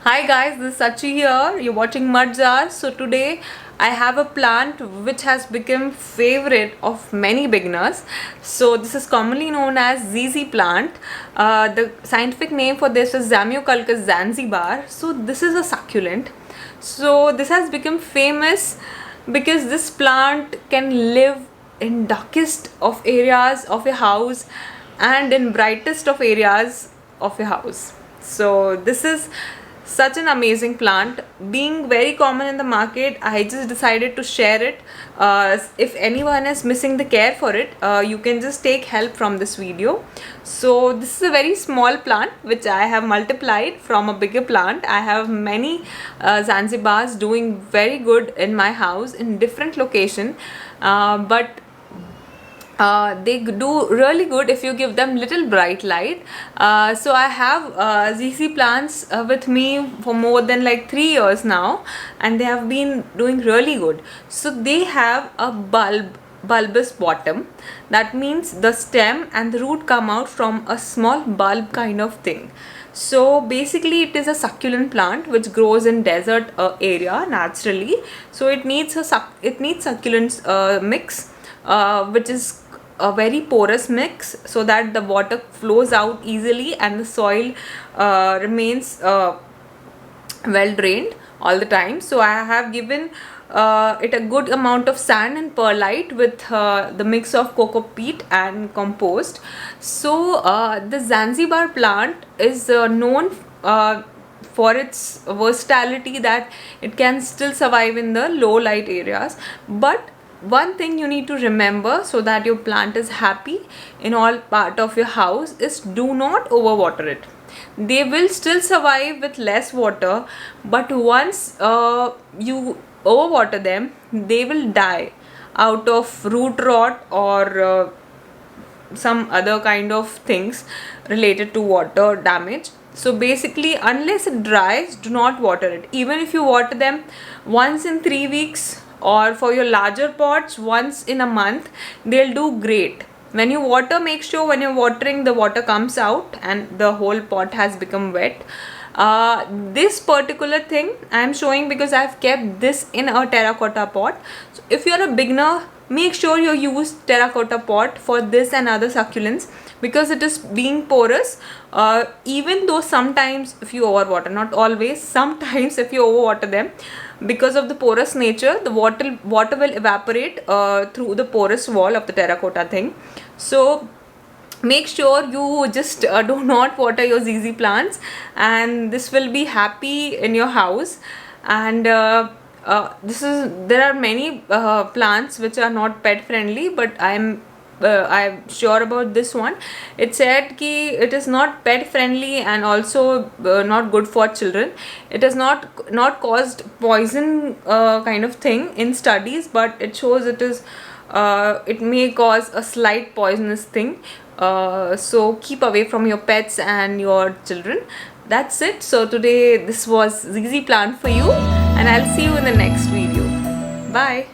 Hi guys, this is Sachi here. You're watching Mudjar. So today I have a plant which has become favorite of many beginners. So this is commonly known as ZZ plant. The scientific name for this is Zamioculcas zanzibar. So this is a succulent. So this has become famous because this plant can live in darkest of areas of your house and in brightest of areas of your house. So this is such an amazing plant, being very common in the market. I just decided to share it. If anyone is missing the care for it, you can just take help from this video. So this is a very small plant which I have multiplied from a bigger plant. I have many Zanzibars doing very good in my house in different location, but they do really good if you give them little bright light. So I have ZC plants with me for more than like 3 years now, and they have been doing really good. So they have a bulbous bottom. That means the stem and the root come out from a small bulb kind of thing. So basically it is a succulent plant which grows in desert area naturally. So it needs succulent mix, which is a very porous mix, so that the water flows out easily and the soil remains well drained all the time. So I have given it a good amount of sand and perlite with the mix of cocoa peat and compost. So the Zanzibar plant is known for its versatility, that it can still survive in the low light areas. But one thing you need to remember, so that your plant is happy in all part of your house, is do not overwater it. They will still survive with less water, but once you overwater them, they will die out of root rot or some other kind of things related to water damage. So basically, unless it dries, do not water it. Even if you water them once in 3 weeks, or for your larger pots once in a month, they'll do great. When you water, make sure when you're watering the water comes out and the whole pot has become wet. This particular thing I'm showing because I've kept this in a terracotta pot. So if you're a beginner, make sure you use terracotta pot for this and other succulents, because it is being porous. Even though sometimes if you overwater, not always, sometimes if you overwater them, because of the porous nature, the water will evaporate through the porous wall of the terracotta thing. So make sure you just do not water your ZZ plants, and this will be happy in your house. And there are many plants which are not pet friendly, but I'm sure about this one. It said ki it is not pet friendly and also not good for children. It has not caused poison kind of thing in studies, but it shows it may cause a slight poisonous thing. So keep away from your pets and your children. That's it. So today this was ZZ plant for you, and I'll see you in the next video. Bye.